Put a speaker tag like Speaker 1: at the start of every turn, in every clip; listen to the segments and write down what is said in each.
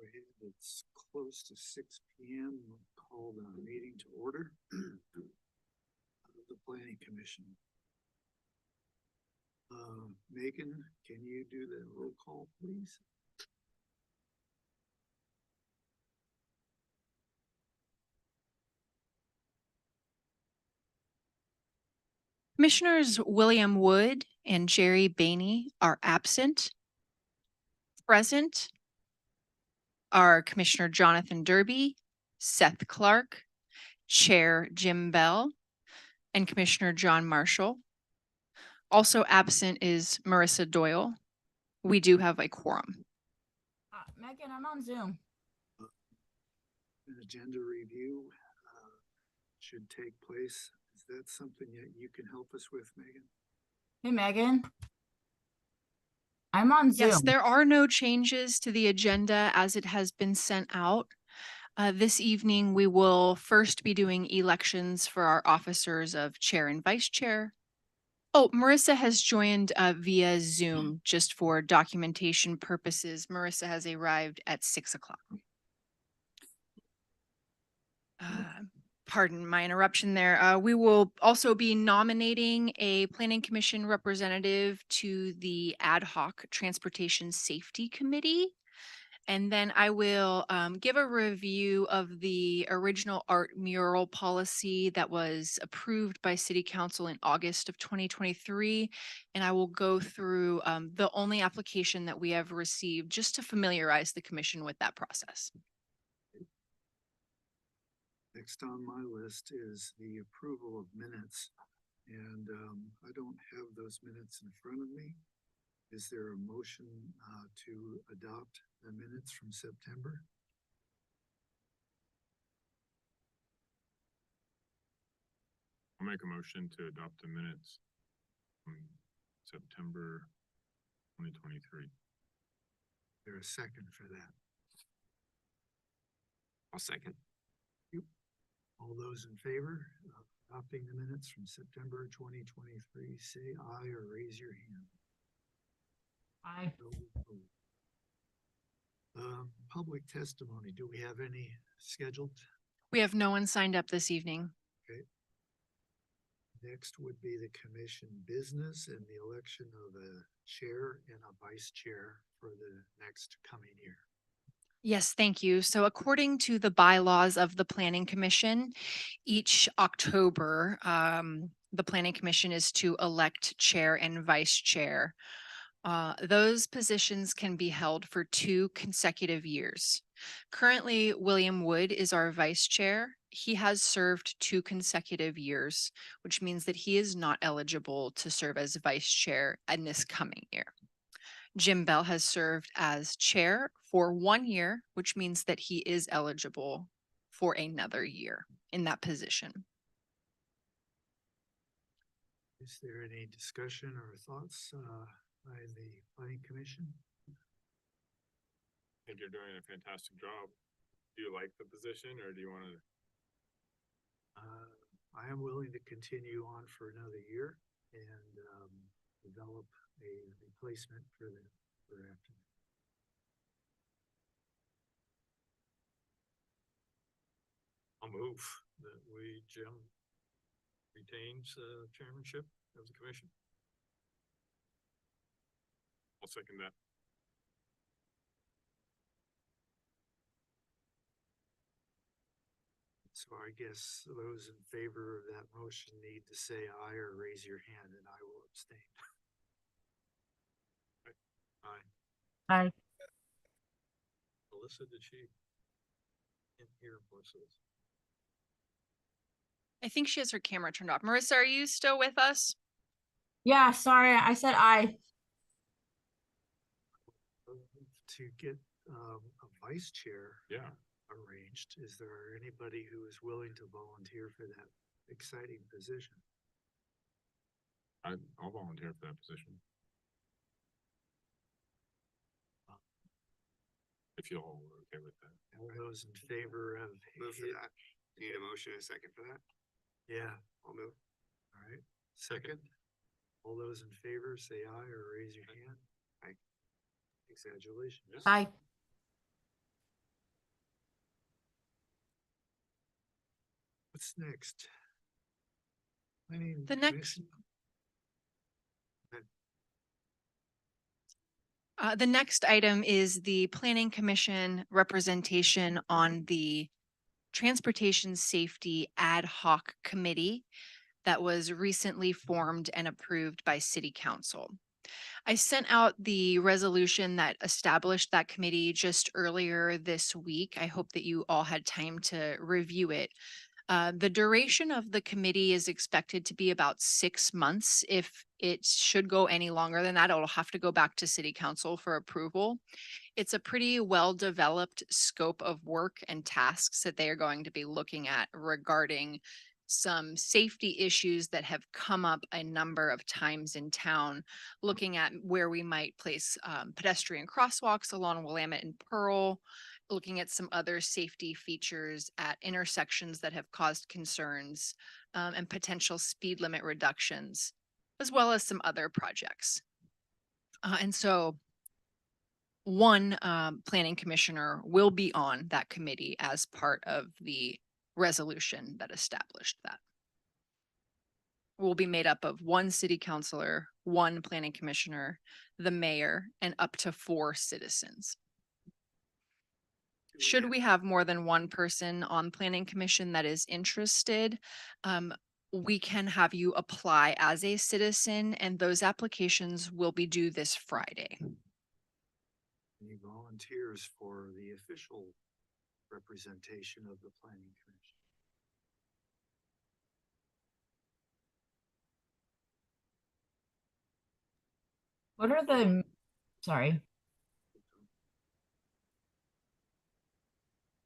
Speaker 1: ahead. It's close to 6 p.m. We'll call the meeting to order. The Planning Commission. Megan, can you do the roll call, please?
Speaker 2: Commissioners William Wood and Jerry Bainey are absent. Present are Commissioner Jonathan Derby, Seth Clark, Chair Jim Bell, and Commissioner John Marshall. Also absent is Marissa Doyle. We do have a quorum.
Speaker 3: Megan, I'm on Zoom.
Speaker 1: An agenda review should take place. Is that something that you can help us with, Megan?
Speaker 3: Hey, Megan. I'm on Zoom.
Speaker 2: Yes, there are no changes to the agenda as it has been sent out. This evening, we will first be doing elections for our officers of chair and vice chair. Oh, Marissa has joined via Zoom just for documentation purposes. Marissa has arrived at 6 o'clock. Pardon my interruption there. We will also be nominating a planning commission representative to the ad hoc transportation safety committee. And then I will give a review of the original art mural policy that was approved by City Council in August of 2023. And I will go through the only application that we have received just to familiarize the commission with that process.
Speaker 1: Next on my list is the approval of minutes. And I don't have those minutes in front of me. Is there a motion to adopt the minutes from September?
Speaker 4: I'll make a motion to adopt the minutes from September 2023. Is
Speaker 1: there a second for that?
Speaker 5: I'll second.
Speaker 1: All those in favor of adopting the minutes from September 2023, say aye or raise your hand.
Speaker 3: Aye.
Speaker 1: Public testimony. Do we have any scheduled?
Speaker 2: We have no one signed up this evening.
Speaker 1: Okay. Next would be the commission business and the election of a chair and a vice chair for the next coming year.
Speaker 2: Yes, thank you. So according to the bylaws of the Planning Commission, each October, the Planning Commission is to elect chair and vice chair. Those positions can be held for 2 consecutive years. Currently, William Wood is our vice chair. He has served 2 consecutive years, which means that he is not eligible to serve as vice chair in this coming year. Jim Bell has served as chair for 1 year, which means that he is eligible for another year in that position.
Speaker 1: Is there any discussion or thoughts by the Planning Commission?
Speaker 4: I think you're doing a fantastic job. Do you like the position or do you want to?
Speaker 1: I am willing to continue on for another year and develop a replacement for after.
Speaker 6: I'll move that Jim retains chairmanship of the commission.
Speaker 4: I'll second that.
Speaker 1: So I guess those in favor of that motion need to say aye or raise your hand, and I will abstain. Aye.
Speaker 3: Aye.
Speaker 6: Melissa, did she hear Melissa?
Speaker 2: I think she has her camera turned off. Marissa, are you still with us?
Speaker 3: Yeah, sorry, I said aye.
Speaker 1: To get a vice chair arranged, is there anybody who is willing to volunteer for that exciting position?
Speaker 4: I'll volunteer for that position. If you're all okay with that.
Speaker 1: All those in favor of
Speaker 5: move for that. You need a motion and a second for that?
Speaker 1: Yeah,
Speaker 5: I'll move.
Speaker 1: All right. Second. All those in favor say aye or raise your hand.
Speaker 5: Aye.
Speaker 1: Congratulations.
Speaker 3: Aye.
Speaker 1: What's next? Planning
Speaker 2: The next-
Speaker 1: Commission?
Speaker 2: The next item is the Planning Commission representation on the Transportation Safety Ad Hoc Committee that was recently formed and approved by City Council. I sent out the resolution that established that committee just earlier this week. I hope that you all had time to review it. The duration of the committee is expected to be about 6 months. If it should go any longer than that, it'll have to go back to City Council for approval. It's a pretty well-developed scope of work and tasks that they are going to be looking at regarding some safety issues that have come up a number of times in town, looking at where we might place pedestrian crosswalks along Willamette and Pearl, looking at some other safety features at intersections that have caused concerns, and potential speed limit reductions, as well as some other projects. And so one planning commissioner will be on that committee as part of the resolution that established that. Will be made up of one city councilor, one planning commissioner, the mayor, and up to 4 citizens. Should we have more than one person on planning commission that is interested, we can have you apply as a citizen, and those applications will be due this Friday.
Speaker 1: Any volunteers for the official representation of the Planning Commission?
Speaker 3: What are the, sorry,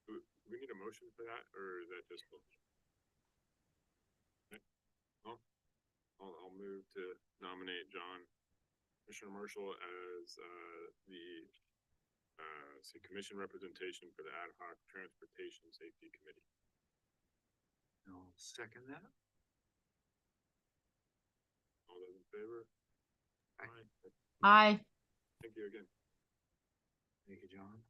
Speaker 4: Do we need a motion for that, or is that just? Okay. I'll move to nominate Commissioner Marshall as the city commission representation for the Ad Hoc Transportation Safety Committee.
Speaker 1: I'll second that.
Speaker 4: All those in favor?
Speaker 5: Aye.
Speaker 3: I,
Speaker 4: Thank you again.
Speaker 1: Thank you, John.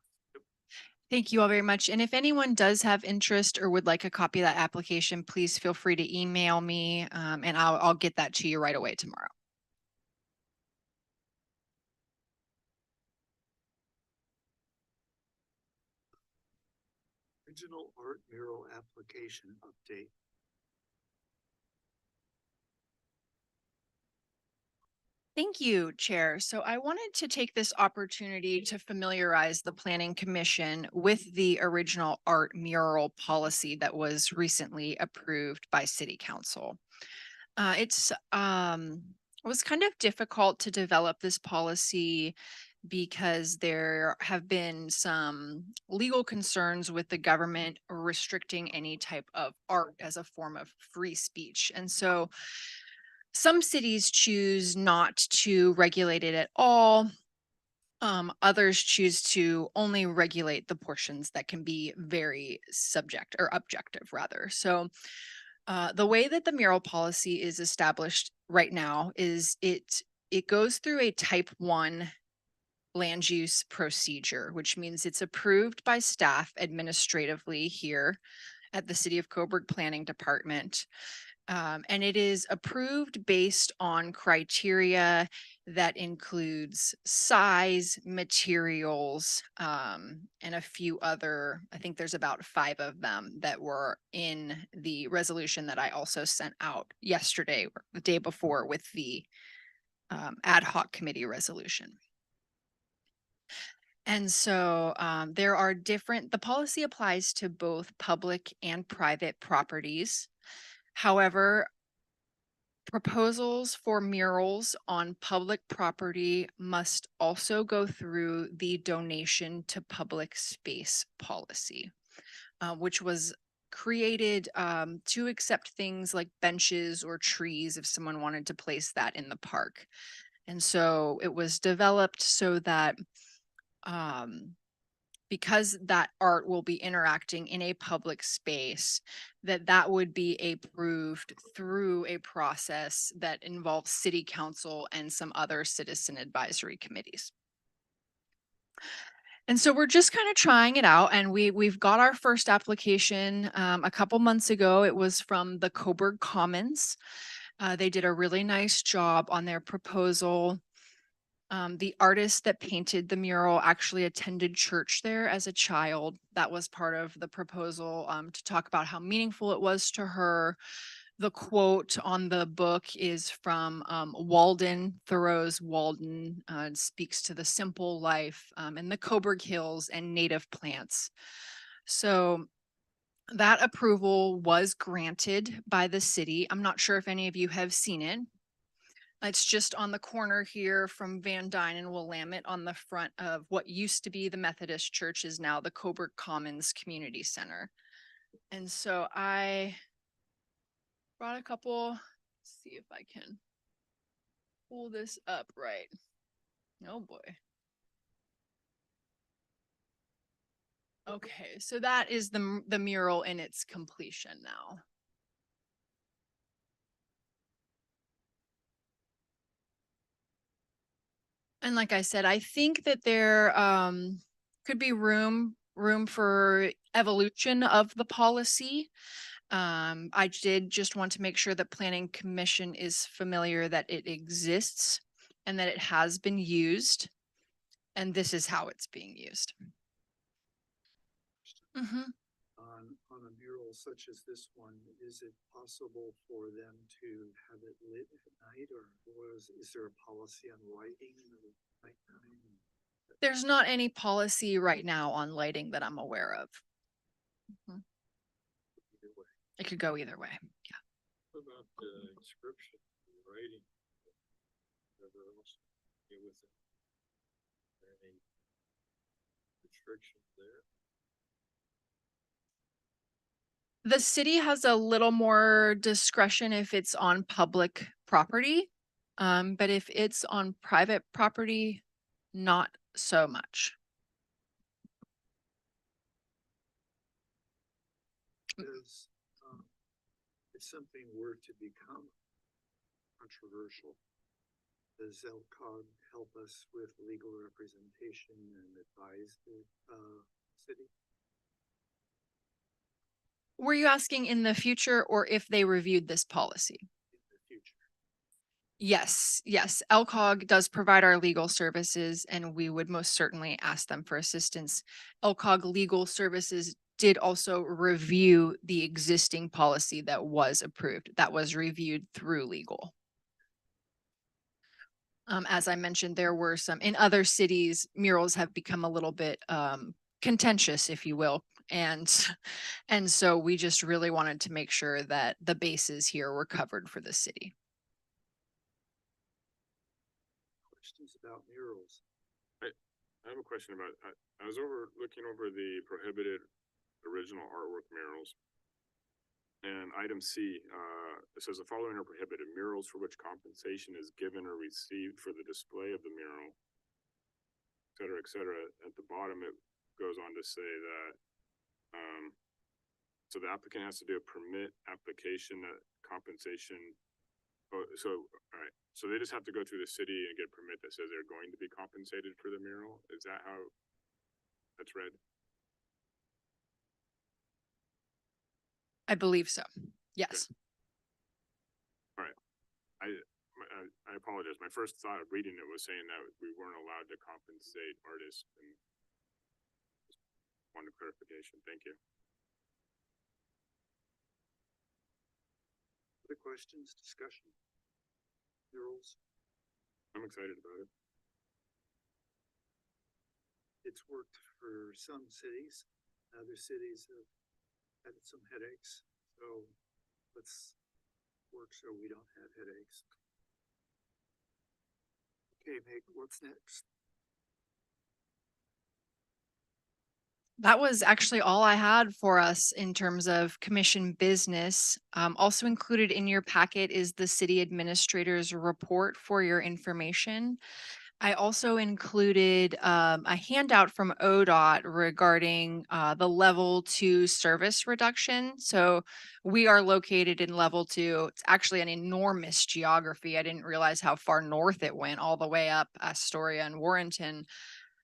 Speaker 2: Thank you all very much. And if anyone does have interest or would like a copy of that application, please feel free to email me, and I'll get that to you right away tomorrow.
Speaker 1: Original art mural application update.
Speaker 2: Thank you, Chair. So I wanted to take this opportunity to familiarize the Planning Commission with the original art mural policy that was recently approved by City Council. It was kind of difficult to develop this policy because there have been some legal concerns with the government restricting any type of art as a form of free speech. And so some cities choose not to regulate it at all. Others choose to only regulate the portions that can be very objective rather. So the way that the mural policy is established right now is it goes through a type 1 land use procedure, which means it's approved by staff administratively here at the City of Coburg Planning Department. And it is approved based on criteria that includes size, materials, and a few other, I think there's about 5 of them that were in the resolution that I also sent out yesterday, or the day before, with the ad hoc committee resolution. And so there are the policy applies to both public and private properties. However, proposals for murals on public property must also go through the donation to public space policy, which was created to accept things like benches or trees if someone wanted to place that in the park. And so it was developed so that because that art will be interacting in a public space, that would be approved through a process that involves City Council and some other citizen advisory committees. And so we're just kind of trying it out, and we've got our first application a couple months ago. It was from the Coburg Commons. They did a really nice job on their proposal. The artist that painted the mural actually attended church there as a child. That was part of the proposal, to talk about how meaningful it was to her. The quote on the book is from Walden, Thoreau's Walden. It speaks to the simple life in the Coburg Hills and native plants. So that approval was granted by the city. I'm not sure if any of you have seen it. It's just on the corner here from Van Dyne and Willamette, on the front of what used to be the Methodist Church, is now the Coburg Commons Community Center. And so I brought a couple, let's see if I can pull this up right. Oh boy. Okay, so that is the mural in its completion now. And like I said, I think that there could be room for evolution of the policy. I did just want to make sure that Planning Commission is familiar that it exists and that it has been used, and this is how it's being used. Mhm.
Speaker 1: On a mural such as this one, is it possible for them to have it lit at night, or is there a policy on lighting at nighttime?
Speaker 2: There's not any policy right now on lighting that I'm aware of. Mhm.
Speaker 1: Either way.
Speaker 2: It could go either way. Yeah.
Speaker 6: What about the inscription, writing? Whatever else, get with it. Are there any restrictions there?
Speaker 2: The city has a little more discretion if it's on public property. But if it's on private property, not so much.
Speaker 1: Because if something were to become controversial, does LCOG help us with legal representation and advise the city?
Speaker 2: Were you asking in the future or if they reviewed this policy?
Speaker 1: In the future?
Speaker 2: Yes, yes. LCOG does provide our legal services, and we would most certainly ask them for assistance. LCOG Legal Services did also review the existing policy that was approved, that was reviewed through legal. As I mentioned, there were some, in other cities, murals have become a little bit contentious, if you will. And so we just really wanted to make sure that the bases here were covered for the city.
Speaker 1: Questions about murals?
Speaker 4: I have a question about, I was looking over the prohibited original artwork murals. And item C, it says the following are prohibited: murals for which compensation is given or received for the display of the mural, et cetera, et cetera. At the bottom, it goes on to say that, so the applicant has to do a permit application that compensation. Oh, so, all right, so they just have to go through the city and get a permit that says they're going to be compensated for the mural? Is that how that's read?
Speaker 2: I believe so. Yes.
Speaker 4: I apologize. My first thought of reading it was saying that we weren't allowed to compensate artists, and just wanted clarification. Thank you.
Speaker 1: Other questions, discussion? Murals?
Speaker 4: I'm excited about it.
Speaker 1: It's worked for some cities. Other cities have had some headaches. So let's work so we don't have headaches. Okay, Meg, what's next?
Speaker 2: That was actually all I had for us in terms of commission business. Also included in your packet is the city administrator's report for your information. I also included a handout from ODOT regarding the level 2 service reduction. So we are located in level 2. It's actually an enormous geography. I didn't realize how far north it went, all the way up Astoria and Warrenton.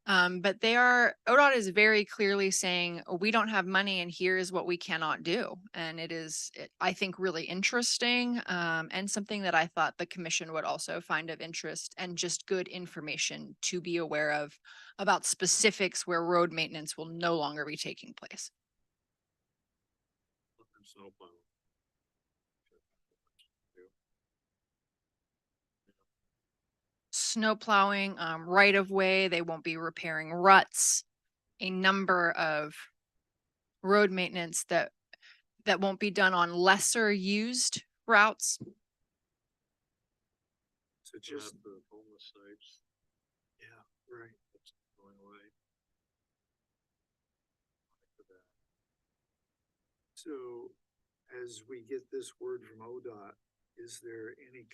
Speaker 2: But ODOT is very clearly saying, "Oh, we don't have money and here is what we cannot do." And it is, I think, really interesting, and something that I thought the commission would also find of interest and just good information to be aware of about specifics where road maintenance will no longer be taking place.
Speaker 6: Snowplow.
Speaker 2: Snow plowing, right of way, they won't be repairing ruts, a number of road maintenance that won't be done on lesser used routes.
Speaker 1: So
Speaker 6: Just
Speaker 1: just,
Speaker 6: the homeless sites
Speaker 1: yeah, right.
Speaker 6: that's going away.
Speaker 1: So as we get this word from ODOT, is there any,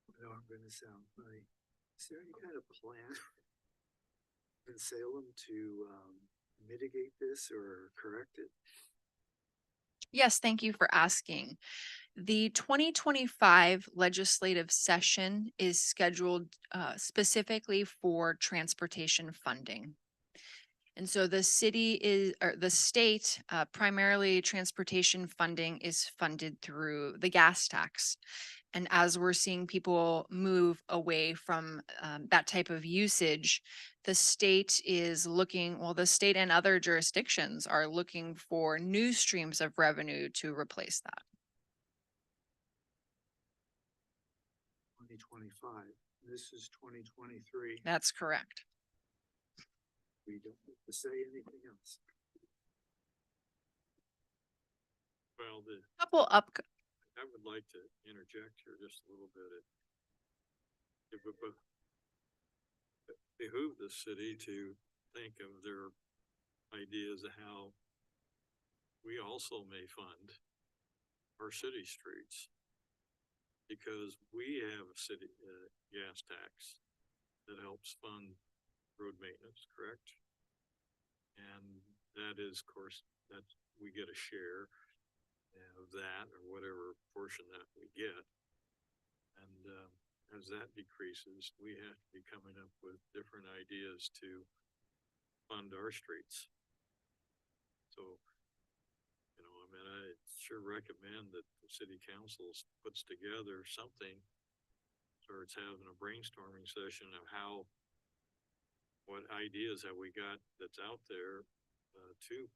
Speaker 1: I know I'm gonna sound funny, is there any kind of plan in Salem to mitigate this or correct it?
Speaker 2: Yes, thank you for asking. The 2025 legislative session is scheduled specifically for transportation funding. And so the state, primarily transportation funding is funded through the gas tax. And as we're seeing people move away from that type of usage, the state and other jurisdictions are looking for new streams of revenue to replace that.
Speaker 1: 2025, this is 2023.
Speaker 2: That's correct.
Speaker 1: We don't have to say anything else.
Speaker 6: Well, I would like to interject here just a little bit. It would behoove the city to think of their ideas of how we also may fund our city streets. Because we have a city gas tax that helps fund road maintenance, correct? And that is, of course, that we get a share of that or whatever portion that we get. And as that decreases, we have to be coming up with different ideas to fund our streets. So, I sure recommend that the city council puts together something, starts having a brainstorming session of what ideas have we got that's out there to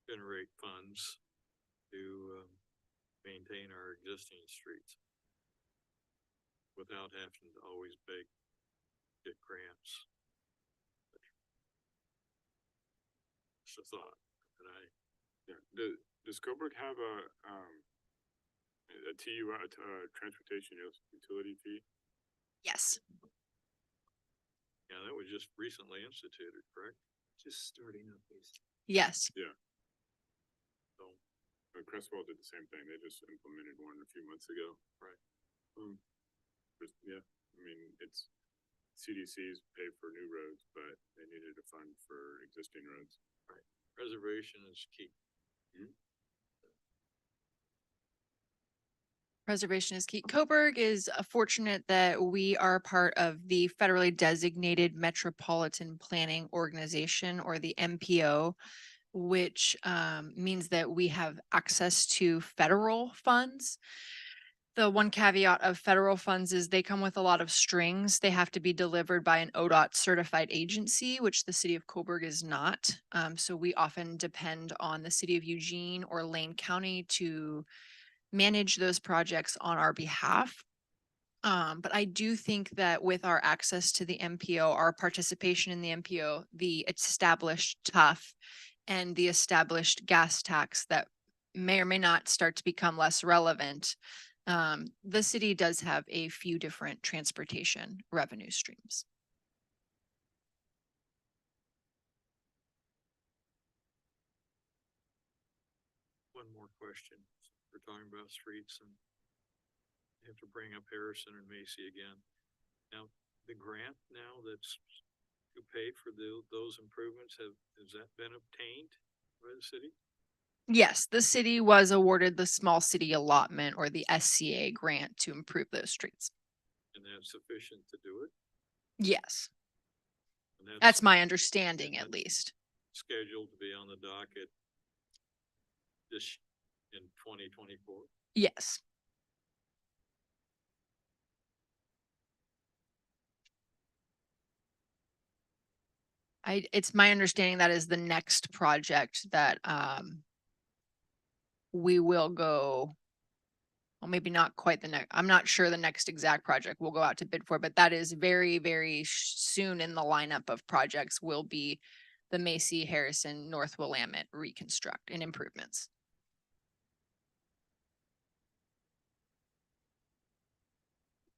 Speaker 6: generate funds to maintain our existing streets without having to always get grants. Just a thought that
Speaker 4: Yeah, does Coburg have a transportation utility fee?
Speaker 2: Yes.
Speaker 6: yeah, that was just recently instituted, correct?
Speaker 1: Just starting up these.
Speaker 2: Yes.
Speaker 6: So,
Speaker 4: Crestwell did the same thing. They just implemented one a few months ago.
Speaker 6: right.
Speaker 4: Yeah, I mean, it's CDCs pay for new roads, but they needed a fund for existing roads.
Speaker 6: Preservation is key.
Speaker 2: Preservation is key. Coburg is fortunate that we are part of the federally designated Metropolitan Planning Organization, or the MPO, which means that we have access to federal funds. The one caveat of federal funds is they come with a lot of strings. They have to be delivered by an ODOT certified agency, which the city of Coburg is not. So we often depend on the city of Eugene or Lane County to manage those projects on our behalf. But I do think that with our access to the MPO, our participation in the MPO, the established TUF and the established gas tax that may or may not start to become less relevant, the city does have a few different transportation revenue streams.
Speaker 6: One more question. We're talking about streets and you have to bring up Harrison and Macy again. Now, the grant now that's to pay for those improvements, has that been obtained by the city?
Speaker 2: Yes, the city was awarded the small city allotment, or the SCA grant, to improve those streets.
Speaker 6: And that's sufficient to do it?
Speaker 2: Yes.
Speaker 6: And
Speaker 2: That's my understanding, at least.
Speaker 6: scheduled to be on the docket this, in 2024.
Speaker 2: Yes. It's my understanding that is the next project that, we will go. Well, maybe not quite the next, I'm not sure the next exact project we'll go out to bid for, but that is very, very soon in the lineup of projects will be the Macy Harrison North Willamette reconstruct and improvements.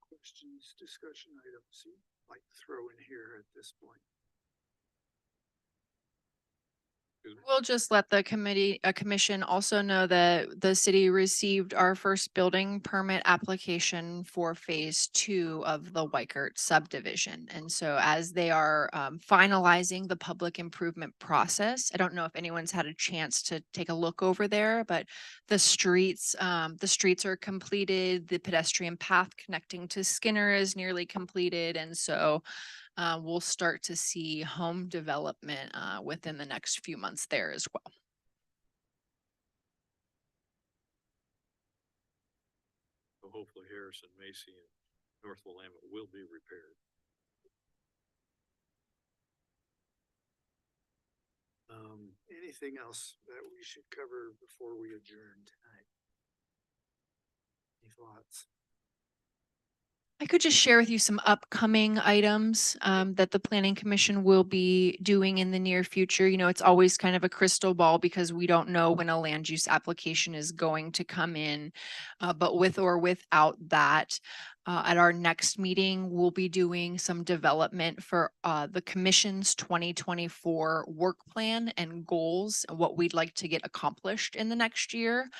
Speaker 1: Questions, discussion items you'd like to throw in here at this point?
Speaker 2: We'll just let the commission also know that the city received our first building permit application for phase 2 of the Weikert subdivision. And so as they are finalizing the public improvement process, I don't know if anyone's had a chance to take a look over there, but the streets are completed. The pedestrian path connecting to Skinner is nearly completed. And so we'll start to see home development within the next few months there as well.
Speaker 6: So hopefully Harrison, Macy, and North Willamette will be repaired.
Speaker 1: Anything else that we should cover before we adjourn tonight? Any thoughts?
Speaker 2: I could just share with you some upcoming items that the Planning Commission will be doing in the near future. You know, it's always kind of a crystal ball because we don't know when a land use application is going to come in. But with or without that, at our next meeting, we'll be doing some development for the Commission's 2024 work plan and goals, and what we'd like to get accomplished in the next year.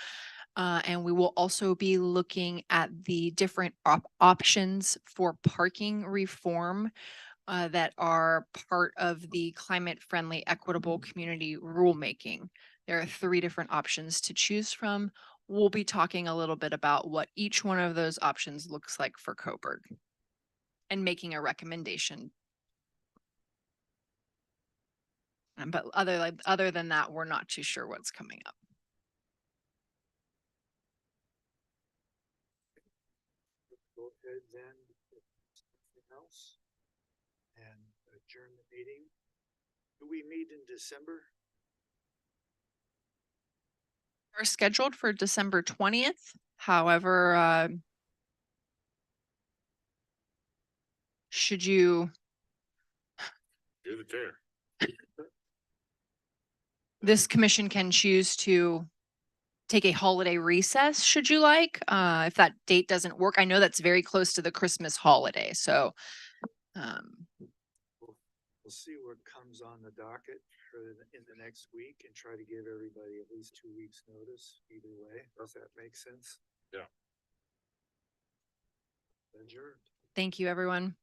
Speaker 2: And we will also be looking at the different options for parking reform that are part of the climate-friendly, equitable community rulemaking. There are 3 different options to choose from. We'll be talking a little bit about what each one of those options looks like for Coburg and making a recommendation. But other than that, we're not too sure what's coming up.
Speaker 1: Go ahead then, if there's nothing else, and adjourn the meeting. Do we meet in December?
Speaker 2: Are scheduled for December 20th. However, should you,
Speaker 4: You're the chair.
Speaker 2: this commission can choose to take a holiday recess, should you like, if that date doesn't work. I know that's very close to the Christmas holiday, so.
Speaker 1: We'll see what comes on the docket in the next week and try to give everybody at least 2 weeks' notice either way. Does that make sense?
Speaker 4: Yeah.
Speaker 1: Adjourned.
Speaker 2: Thank you, everyone.